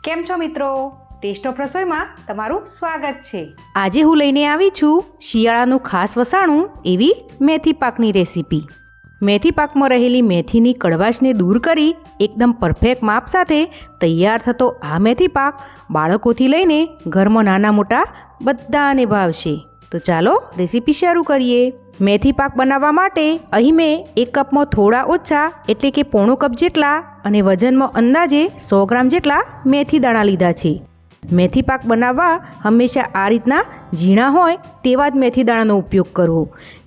કેમ છો મિત્રો? ટેસ્ટ ઓફ રસોઈમાં તમારું સ્વાગત છે। આજે હું લઈને આવી છું શિયાળાનું ખાસ વસાણું એવી મેથી પાકની રેસીપી। મેથી પાકમાં રહેલી મેથીની કડવાશને દૂર કરી એકદમ પરફેક્ટ માપ સાથે તૈયાર થતો આ મેથી પાક બાળકોથી લઈને ઘરમાં નાના મોટા બધાને ભાવશે। તો ચાલો રેસીપી શરૂ કરીએ। મેથી પાક બનાવવા માટે અહીં મેં 1 કપમાં થોડા ઓછા એટલે કે પોણો કપ જેટલા અને વજનમાં અંદાજે 100 ગ્રામ જેટલા મેથી દાણા લીધા છે। મેથી પાક બનાવવા હંમેશા આ રીતના ઝીણા હોય તેવા જ મેથી દાણાનો ઉપયોગ કરવો,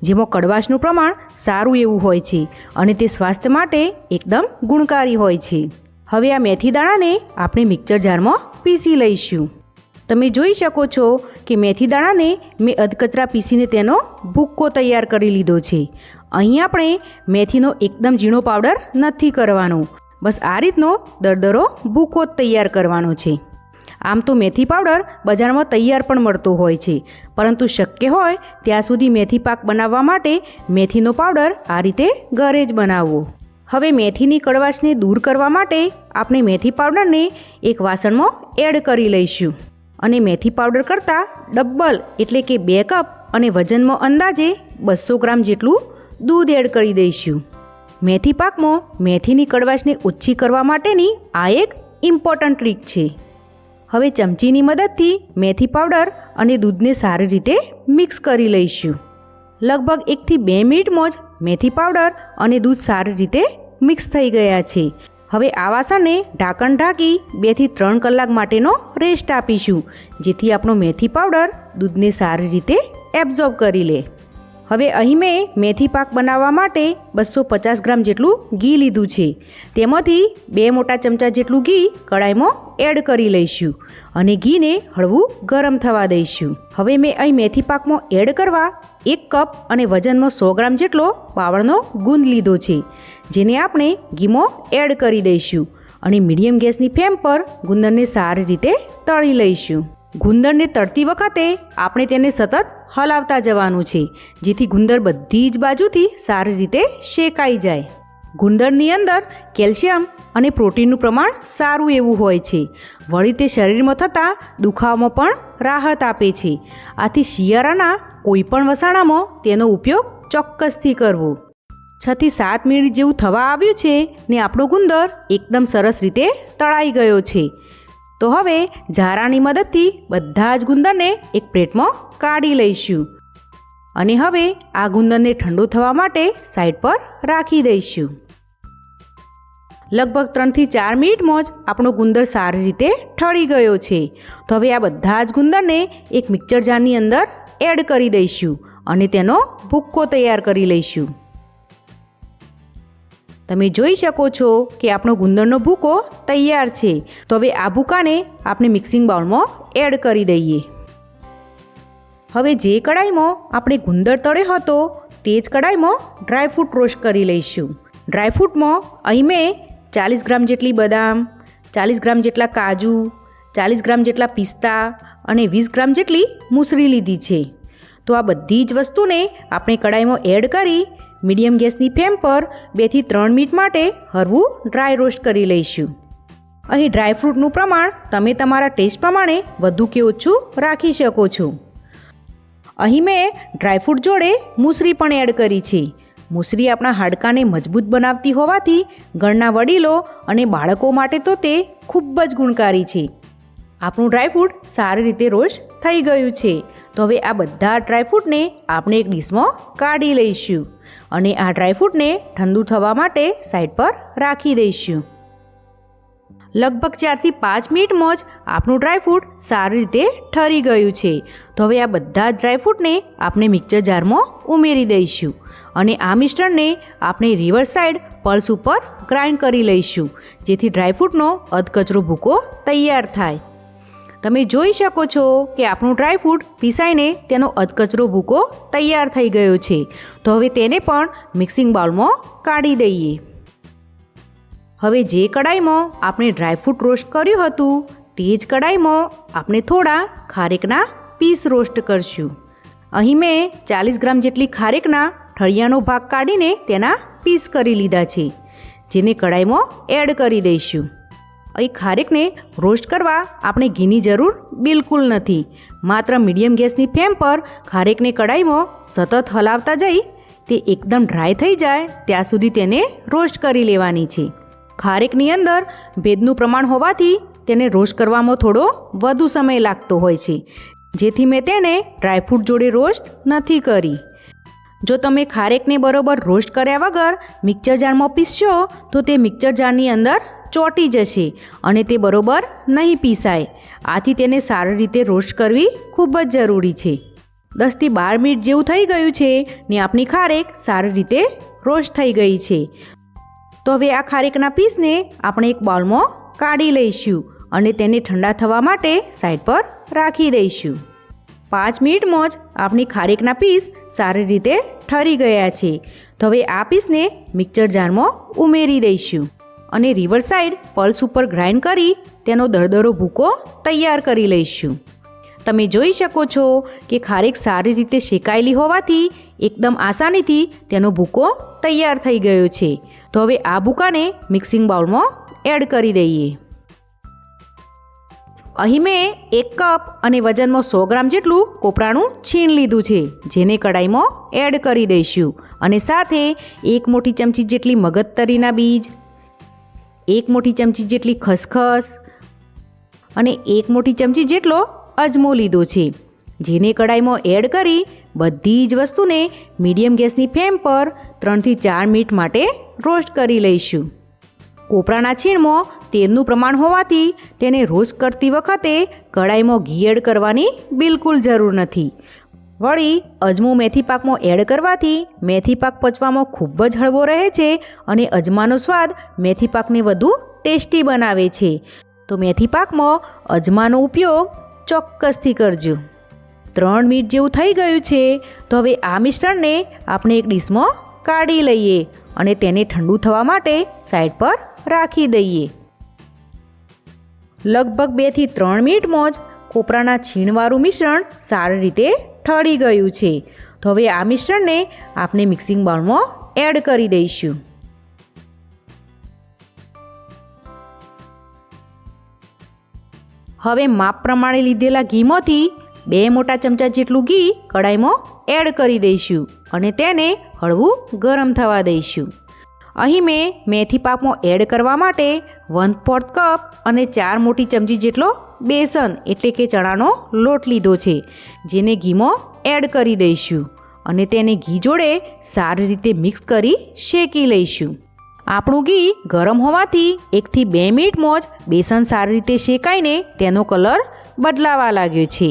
જેમાં કડવાશનું પ્રમાણ સારું એવું હોય છે અને તે સ્વાસ્થ્ય માટે એકદમ ગુણકારી હોય છે। હવે આ મેથી દાણાને આપણે મિક્સર જારમાં પીસી લઈશું। તમે જોઈ શકો છો કે મેથી દાણાને મેં અધકચરા પીસીને તેનો ભૂક્કો તૈયાર કરી લીધો છે। અહીં આપણે મેથીનો એકદમ ઝીણો પાવડર નથી કરવાનો, બસ આ રીતનો દરદરો ભૂક્કો તૈયાર કરવાનો છે। આમ તો મેથી પાવડર બજારમાં તૈયાર પણ મળતો હોય છે, પરંતુ શક્ય હોય ત્યાં સુધી મેથી પાક બનાવવા માટે મેથીનો પાવડર આ રીતે ઘરે જ બનાવવો। હવે મેથીની કડવાશને દૂર કરવા માટે આપણે મેથી પાવડરને એક વાસણમાં એડ કરી લઈશું અને મેથી પાવડર કરતાં ડબલ એટલે કે 2 કપ અને વજનમાં અંદાજે 200 ગ્રામ જેટલું દૂધ એડ કરી દઈશું। મેથી પાકમાં મેથીની કડવાશને ઓછી કરવા માટેની આ એક ઇમ્પોર્ટન્ટ ટ્રીક છે। હવે ચમચીની મદદથી મેથી પાવડર અને દૂધને સારી રીતે મિક્સ કરી લઈશું। લગભગ 1 થી 2 મિનિટમાં જ મેથી પાવડર અને દૂધ સારી રીતે મિક્સ થઈ ગયા છે। હવે આ વાસણને ઢાંકણ ઢાંકી 2 થી 3 કલાક માટેનો રેસ્ટ આપીશું, જેથી આપણો મેથી પાવડર દૂધને સારી રીતે એબ્ઝોર્બ કરી લે। હવે અહીં મેં મેથી પાક બનાવવા માટે 250 ગ્રામ જેટલું ઘી લીધું છે। તેમાંથી 2 મોટા ચમચા જેટલું ઘી કડાઈમાં એડ કરી લઈશું અને ઘીને હળવું ગરમ થવા દઈશું। હવે મેં અહીં મેથી પાકમાં એડ કરવા 1 કપ અને વજનમાં 100 ગ્રામ જેટલો પાવળનો ગુંદ લીધો છે, જેને આપણે ઘીમાં એડ કરી દઈશું અને મીડિયમ ગેસની ફ્લેમ પર ગુંદરને સારી રીતે તળી લઈશું। ગુંદરને તળતી વખતે આપણે તેને સતત હલાવતા જવાનું છે, જેથી ગુંદર બધી જ બાજુથી સારી રીતે શેકાઈ જાય। ગુંદરની અંદર કેલ્શિયમ અને પ્રોટીનનું પ્રમાણ સારું એવું હોય છે, વળી તે શરીરમાં થતા દુખાવામાં પણ રાહત આપે છે। આથી શિયાળાના કોઈ પણ વસાણામાં તેનો ઉપયોગ ચોક્કસથી કરવો। 6 થી 7 મિનિટ જેવું થવા આવ્યું છે ને આપણો ગુંદર એકદમ સરસ રીતે તળાઈ ગયો છે। તો હવે ઝારાની મદદથી બધા જ ગુંદરને એક પ્લેટમાં કાઢી લઈશું અને હવે આ ગુંદરને ઠંડુ થવા માટે સાઈડ પર રાખી દઈશું। લગભગ 3 થી 4 મિનિટમાં જ આપણો ગુંદર સારી રીતે ઠળી ગયો છે। તો હવે આ બધા જ ગુંદરને એક મિક્સર જારની અંદર એડ કરી દઈશું અને તેનો ભૂક્કો તૈયાર કરી લઈશું। તમે જોઈ શકો છો કે આપણો ગુંદરનો ભૂકો તૈયાર છે। તો હવે આ ભૂકાને આપણે મિક્સિંગ બાઉલમાં એડ કરી દઈએ। હવે જે કડાઈમાં આપણે ગુંદર તળ્યો હતો તે જ કડાઈમાં ડ્રાયફ્રૂટ રોસ્ટ કરી લઈશું। ડ્રાયફ્રૂટમાં અહીં મેં 40 ગ્રામ જેટલી બદામ, 40 ગ્રામ જેટલા કાજુ, 40 ગ્રામ જેટલા પિસ્તા અને 20 ગ્રામ જેટલી મૂસળી લીધી છે। તો આ બધી જ વસ્તુને આપણે કડાઈમાં એડ કરી મીડિયમ ગેસની ફ્લેમ પર 2 થી 3 મિનિટ માટે હળવું ડ્રાય રોસ્ટ કરી લઈશું। અહીં ડ્રાયફ્રૂટનું પ્રમાણ તમે તમારા ટેસ્ટ પ્રમાણે વધુ કે ઓછું રાખી શકો છો। અહીં મેં ડ્રાયફ્રૂટ જોડે મૂસળી પણ એડ કરી છે। મૂસળી આપણા હાડકાને મજબૂત બનાવતી હોવાથી ઘરના વડીલો અને બાળકો માટે તો તે ખૂબ જ ગુણકારી છે। આપણું ડ્રાયફ્રૂટ સારી રીતે રોસ્ટ થઈ ગયું છે। તો હવે આ બધા ડ્રાયફ્રૂટને આપણે એક ડીશમાં કાઢી લઈશું અને આ ડ્રાયફ્રૂટને ઠંડુ થવા માટે સાઈડ પર રાખી દઈશું। લગભગ 4 થી 5 મિનિટમાં જ આપણું ડ્રાયફ્રૂટ સારી રીતે ઠરી ગયું છે। તો હવે આ બધા જ ડ્રાયફ્રૂટને આપણે મિક્સર જારમાં ઉમેરી દઈશું અને આ મિશ્રણને આપણે રિવર્સ સાઈડ પલ્સ ઉપર ગ્રાઇન્ડ કરી લઈશું, જેથી ડ્રાયફ્રૂટનો અધકચરો ભૂકો તૈયાર થાય। તમે જોઈ શકો છો કે આપણું ડ્રાયફ્રૂટ પીસાઈને તેનો અધકચરો ભૂકો તૈયાર થઈ ગયો છે। તો હવે તેને પણ મિક્સિંગ બાઉલમાં કાઢી દઈએ। હવે જે કડાઈમાં આપણે ડ્રાયફ્રૂટ રોસ્ટ કર્યું હતું તે જ કડાઈમાં આપણે થોડા ખારેકના પીસ રોસ્ટ કરશું। અહીં મેં 40 ગ્રામ જેટલી ખારેકના ઠળિયાનો ભાગ કાઢીને તેના પીસ કરી લીધા છે, જેને કડાઈમાં એડ કરી દઈશું। અહીં ખારેકને રોસ્ટ કરવા આપણે ઘીની જરૂર બિલકુલ નથી. માત્ર મીડિયમ ગેસની ફ્લેમ પર ખારેકને કડાઈમાં સતત હલાવતા જઈ તે એકદમ ડ્રાય થઈ જાય ત્યાં સુધી તેને રોસ્ટ કરી લેવાની છે. ખારેકની અંદર ભેજનું પ્રમાણ હોવાથી તેને રોસ્ટ કરવામાં થોડો વધુ સમય લાગતો હોય છે, જેથી મેં તેને ડ્રાયફ્રૂટ જોડે રોસ્ટ નથી કરી. જો તમે ખારેકને બરોબર રોસ્ટ કર્યા વગર મિક્સર જારમાં પીસશો તો તે મિક્સર જારની અંદર ચોંટી જશે અને તે બરોબર નહીં પીસાય. આથી તેને સારી રીતે રોસ્ટ કરવી ખૂબ જ જરૂરી છે. 10થી 12 મિનિટ જેવું થઈ ગયું છે ને આપણી ખારેક સારી રીતે રોસ્ટ થઈ ગઈ છે. તો હવે આ ખારેકના પીસને આપણે એક બાઉલમાં કાઢી લઈશું અને તેને ઠંડા થવા માટે સાઈડ પર રાખી દઈશું. 5 મિનિટમાં જ આપણી ખારેકના પીસ સારી રીતે ઠરી ગયા છે. તો હવે આ પીસને મિક્સર જારમાં ઉમેરી દઈશું અને રિવર્સ સાઈડ પલ્સ ઉપર ગ્રાઇન્ડ કરી તેનો દરદરો ભૂકો તૈયાર કરી લઈશું. તમે જોઈ શકો છો કે ખારેક સારી રીતે શેકાયેલી હોવાથી એકદમ આસાનીથી તેનો ભૂકો તૈયાર થઈ ગયો છે. તો હવે આ ભૂકાને મિક્સિંગ બાઉલમાં એડ કરી દઈએ. અહીં મેં 1 કપ અને વજનમાં 100 ગ્રામ જેટલું કોપરાનું છીણ લીધું છે, જેને કડાઈમાં એડ કરી દઈશું અને સાથે 1 મોટી ચમચી જેટલી મગજતરીના બીજ, 1 મોટી ચમચી જેટલી ખસખસ અને 1 મોટી ચમચી જેટલો અજમો લીધો છે, જેને કડાઈમાં એડ કરી બધી જ વસ્તુને મીડિયમ ગેસની ફ્લેમ પર 3થી 4 મિનિટ માટે રોસ્ટ કરી લઈશું. કોપરાના છીણમાં તેલનું પ્રમાણ હોવાથી તેને રોસ્ટ કરતી વખતે કડાઈમાં ઘી એડ કરવાની બિલકુલ જરૂર નથી. વળી અજમો મેથી પાકમાં એડ કરવાથી મેથી પાક પચવામાં ખૂબ જ હળવો રહે છે અને અજમાનો સ્વાદ મેથી પાકને વધુ ટેસ્ટી બનાવે છે. તો મેથી પાકમાં અજમાનો ઉપયોગ ચોક્કસથી કરજો. 3 મિનિટ જેવું થઈ ગયું છે. તો હવે આ મિશ્રણને આપણે એક ડીશમાં કાઢી લઈએ અને તેને ઠંડુ થવા માટે સાઈડ પર રાખી દઈએ. લગભગ 2 થી 3 મિનિટમાં જ કોપરાના છીણવાળું મિશ્રણ સારી રીતે ઠરી ગયું છે. તો હવે આ મિશ્રણને આપણે મિક્સિંગ બાઉલમાં એડ કરી દઈશું. હવે માપ પ્રમાણે લીધેલા ઘીમાંથી 2 મોટા ચમચા જેટલું ઘી કડાઈમાં એડ કરી દઈશું અને તેને હળવું ગરમ થવા દઈશું. અહીં મેં મેથી પાકમાં એડ કરવા માટે 1/4 કપ અને 4 મોટી ચમચી જેટલો બેસન એટલે કે ચણાનો લોટ લીધો છે, જેને ઘીમાં એડ કરી દઈશું અને તેને ઘી જોડે સારી રીતે મિક્સ કરી શેકી લઈશું. આપણું ઘી ગરમ હોવાથી 1 થી 2 મિનિટમાં જ બેસન સારી રીતે શેકાઈને તેનો કલર બદલાવા લાગ્યો છે.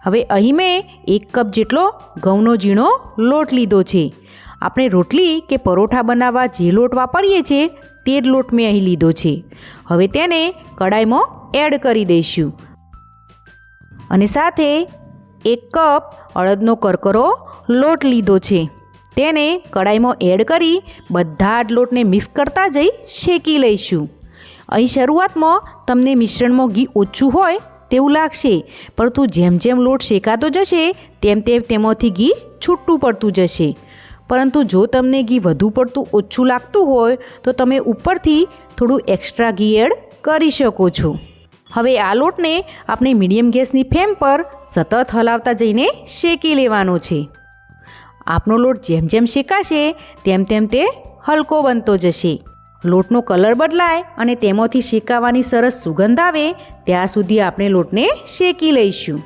હવે અહીં મેં 1 કપ જેટલો ઘઉંનો ઝીણો લોટ લીધો છે. આપણે રોટલી કે પરોઠા બનાવવા જે લોટ વાપરીએ છીએ તે જ લોટ મેં અહીં લીધો છે. હવે તેને કડાઈમાં એડ કરી દઈશું અને સાથે 1 કપ અડદનો કરકરો લોટ લીધો છે. તેને કડાઈમાં એડ કરી બધા જ લોટને મિક્સ કરતા જઈ શેકી લઈશું. અહીં શરૂઆતમાં તમને મિશ્રણમાં ઘી ઓછું હોય તેવું લાગશે, પરંતુ જેમ જેમ લોટ શેકાતો જશે તેમ તેમ તેમાંથી ઘી છૂટું પડતું જશે. પરંતુ જો તમને ઘી વધુ પડતું ઓછું લાગતું હોય તો તમે ઉપરથી થોડું એક્સ્ટ્રા ઘી એડ કરી શકો છો. હવે આ લોટને આપણે મીડિયમ ગેસની ફ્લેમ પર સતત હલાવતા જઈને શેકી લેવાનો છે. આપણો લોટ જેમ જેમ શેકાશે તેમ તેમ તે હલકો બનતો જશે. લોટનો કલર બદલાય અને તેમાંથી શેકાવાની સરસ સુગંધ આવે ત્યાં સુધી આપણે લોટને શેકી લઈશું.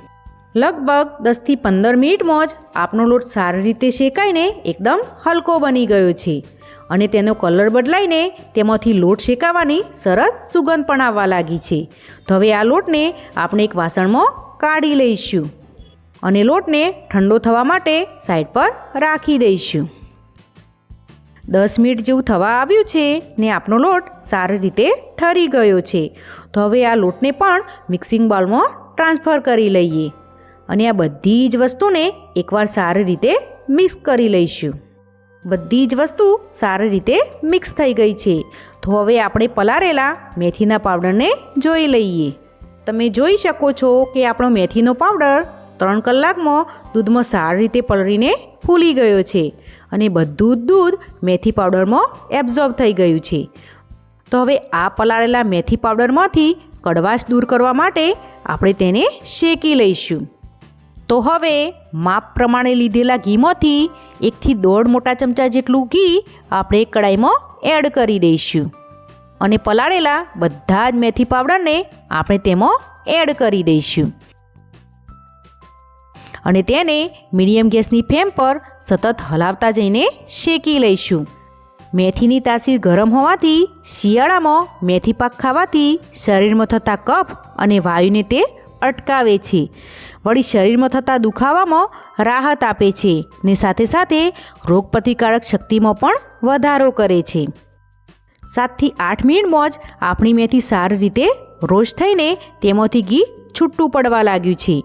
લગભગ 10 થી 15 મિનિટમાં જ આપણો લોટ સારી રીતે શેકાઈને એકદમ હલકો બની ગયો છે અને તેનો કલર બદલાઈને તેમાંથી લોટ શેકાવાની સરસ સુગંધ પણ આવવા લાગી છે. તો હવે આ લોટને આપણે એક વાસણમાં કાઢી લઈશું અને લોટને ઠંડો થવા માટે સાઈડ પર રાખી દઈશું. 10 મિનિટ જેવું થવા આવ્યું છે ને આપણો લોટ સારી રીતે ઠરી ગયો છે. તો હવે આ લોટને પણ મિક્સિંગ બાઉલમાં ટ્રાન્સફર કરી લઈએ અને આ બધી જ વસ્તુને એકવાર સારી રીતે મિક્સ કરી લઈશું. બધી જ વસ્તુ સારી રીતે મિક્સ થઈ ગઈ છે. તો હવે આપણે પલાળેલા મેથીના પાવડરને જોઈ લઈએ. તમે જોઈ શકો છો કે આપણો મેથીનો પાવડર 3 કલાકમાં દૂધમાં સારી રીતે પલળીને ફૂલી ગયો છે અને બધું જ દૂધ મેથી પાવડરમાં એબ્ઝોર્બ થઈ ગયું છે. તો હવે આ પલાળેલા મેથી પાવડરમાંથી કડવાશ દૂર કરવા માટે આપણે તેને શેકી લઈશું. તો હવે માપ પ્રમાણે લીધેલા ઘીમાંથી 1 થી 1.5 મોટા ચમચા જેટલું ઘી આપણે કડાઈમાં એડ કરી દઈશું અને પલાળેલા બધા જ મેથી પાવડરને આપણે તેમાં એડ કરી દઈશું અને તેને મીડિયમ ગેસની ફ્લેમ પર સતત હલાવતા જઈને શેકી લઈશું. મેથીની તાસીર ગરમ હોવાથી શિયાળામાં મેથી પાક ખાવાથી શરીરમાં થતા કફ અને વાયુને તે અટકાવે છે. વળી શરીરમાં થતા દુખાવામાં રાહત આપે છે ને સાથે સાથે રોગપ્રતિકારક શક્તિમાં પણ વધારો કરે છે. 7 થી 8 મિનિટમાં જ આપણી મેથી સારી રીતે રોસ્ટ થઈને તેમાંથી ઘી છૂટું પડવા લાગ્યું છે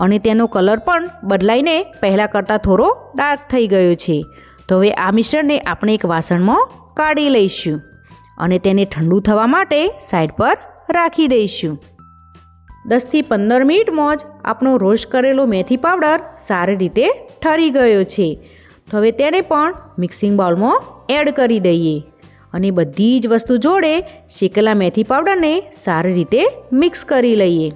અને તેનો કલર પણ બદલાઈને પહેલાં કરતાં થોડો ડાર્ક થઈ ગયો છે. તો હવે આ મિશ્રણને આપણે એક વાસણમાં કાઢી લઈશું અને તેને ઠંડુ થવા માટે સાઈડ પર રાખી દઈશું. 10 થી 15 મિનિટમાં જ આપણો રોસ્ટ કરેલો મેથી પાવડર સારી રીતે ઠરી ગયો છે. તો હવે તેને પણ મિક્સિંગ બાઉલમાં એડ કરી દઈએ અને બધી જ વસ્તુ જોડે શેકેલા મેથી પાવડરને સારી રીતે મિક્સ કરી લઈએ.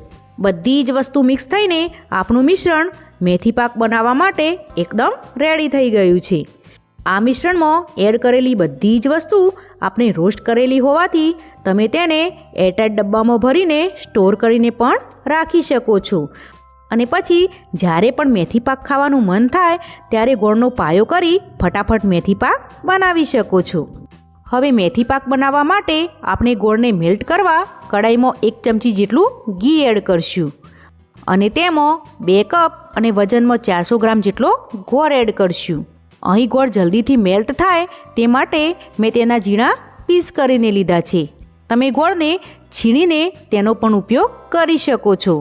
બધી જ વસ્તુ મિક્સ થઈને આપણું મિશ્રણ મેથી પાક બનાવવા માટે એકદમ રેડી થઈ ગયું છે. આ મિશ્રણમાં એડ કરેલી બધી જ વસ્તુ આપણે રોસ્ટ કરેલી હોવાથી તમે તેને એરટાઇટ ડબ્બામાં ભરીને સ્ટોર કરીને પણ રાખી શકો છો અને પછી જ્યારે પણ મેથી પાક ખાવાનું મન થાય ત્યારે ગોળનો પાયો કરી ફટાફટ મેથી પાક બનાવી શકો છો. હવે મેથી પાક બનાવવા માટે આપણે ગોળને મેલ્ટ કરવા કડાઈમાં 1 ચમચી જેટલું ઘી એડ કરશું અને તેમાં 2 કપ અને વજનમાં 400 ગ્રામ જેટલો ગોળ એડ કરશું. અહીં ગોળ જલ્દીથી મેલ્ટ થાય તે માટે મેં તેના ઝીણા પીસ કરીને લીધા છે. તમે ગોળને છીણીને તેનો પણ ઉપયોગ કરી શકો છો.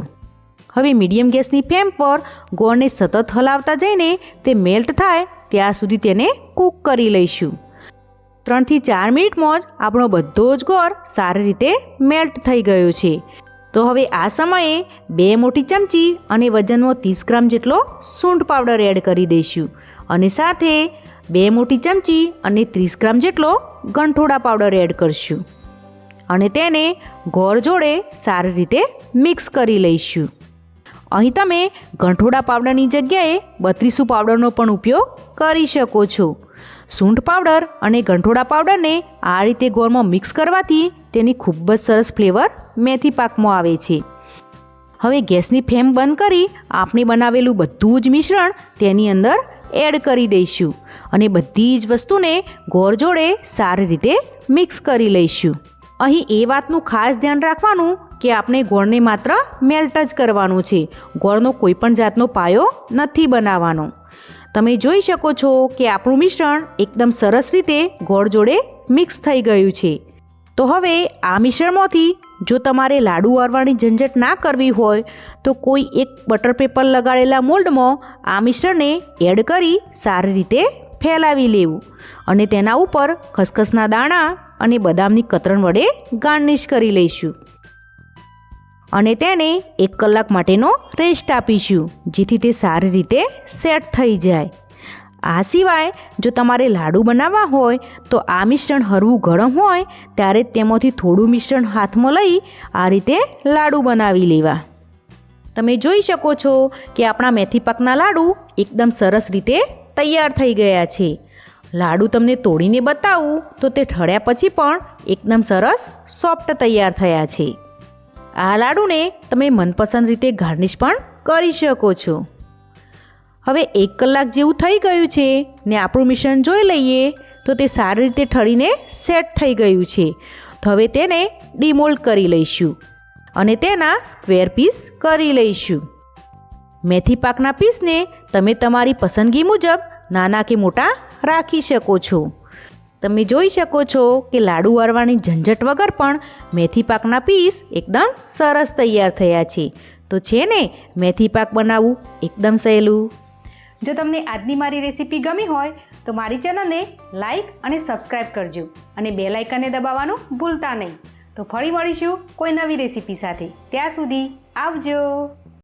હવે મીડિયમ ગેસની ફ્લેમ પર ગોળને સતત હલાવતા જઈને તે મેલ્ટ થાય ત્યાં સુધી તેને કૂક કરી લઈશું. 3 થી 4 મિનિટમાં જ આપણો બધો જ ગોળ સારી રીતે મેલ્ટ થઈ ગયો છે. તો હવે આ સમયે 2 મોટી ચમચી અને વજનમાં 30 ગ્રામ જેટલો સૂંઠ પાવડર એડ કરી દઈશું અને સાથે 2 મોટી ચમચી અને 30 ગ્રામ જેટલો ગંઠોડા પાવડર એડ કરશું અને તેને ગોળ જોડે સારી રીતે મિક્સ કરી લઈશું. અહીં તમે ગંઠોડા પાવડરની જગ્યાએ 32 પાવડરનો પણ ઉપયોગ કરી શકો છો. સૂંઠ પાવડર અને ગંઠોડા પાવડરને આ રીતે ગોળમાં મિક્સ કરવાથી તેની ખૂબ જ સરસ ફ્લેવર મેથી પાકમાં આવે છે. હવે ગેસની ફ્લેમ બંધ કરી આપણે બનાવેલું બધું જ મિશ્રણ તેની અંદર એડ કરી દઈશું અને બધી જ વસ્તુને ગોળ જોડે સારી રીતે મિક્સ કરી લઈશું. અહીં એ વાતનું ખાસ ધ્યાન રાખવાનું કે આપણે ગોળને માત્ર મેલ્ટ જ કરવાનું છે. ગોળનો કોઈ પણ જાતનો પાયો નથી બનાવવાનો. તમે જોઈ શકો છો કે આપણું મિશ્રણ એકદમ સરસ રીતે ગોળ જોડે મિક્સ થઈ ગયું છે. તો હવે આ મિશ્રણમાંથી જો તમારે લાડુ વાળવાની ઝંઝટ ના કરવી હોય તો કોઈ એક બટર પેપર લગાડેલા મોલ્ડમાં આ મિશ્રણને એડ કરી સારી રીતે ફેલાવી લેવું અને તેના ઉપર ખસખસના દાણા અને બદામની કતરણ વડે ગાર્નિશ કરી લઈશું અને તેને 1 કલાક માટેનો રેસ્ટ આપીશું જેથી તે સારી રીતે સેટ થઈ જાય. આ સિવાય જો તમારે લાડુ બનાવવા હોય તો આ મિશ્રણ હળવું ગરમ હોય ત્યારે તેમાંથી થોડું મિશ્રણ હાથમાં લઈ આ રીતે લાડુ બનાવી લેવા. તમે જોઈ શકો છો કે આપણા મેથી પાકના લાડુ એકદમ સરસ રીતે તૈયાર થઈ ગયા છે. લાડુ તમને તોડીને બતાવું તો તે ઠળ્યા પછી પણ એકદમ સરસ સોફ્ટ તૈયાર થયા છે. આ લાડુને તમે મનપસંદ રીતે ગાર્નિશ પણ કરી શકો છો. હવે 1 કલાક જેવું થઈ ગયું છે ને આપણું મિશ્રણ જોઈ લઈએ તો તે સારી રીતે ઠળીને સેટ થઈ ગયું છે. તો હવે તેને ડીમોલ્ડ કરી લઈશું અને તેના સ્ક્વેર પીસ કરી લઈશું. મેથી પાકના પીસને તમે તમારી પસંદગી મુજબ નાના કે મોટા રાખી શકો છો. તમે જોઈ શકો છો કે લાડુ વાળવાની ઝંઝટ વગર પણ મેથી પાકના પીસ એકદમ સરસ તૈયાર થયા છે. તો છે ને મેથી પાક બનાવવું એકદમ સહેલું. જો તમને આજની મારી રેસીપી ગમી હોય તો મારી ચેનલને લાઈક અને સબસ્ક્રાઈબ કરજો અને બેલ આઇકનને દબાવવાનું ભૂલતા નહીં. તો ફરી મળીશું કોઈ નવી રેસીપી સાથે. ત્યાં સુધી આવજો.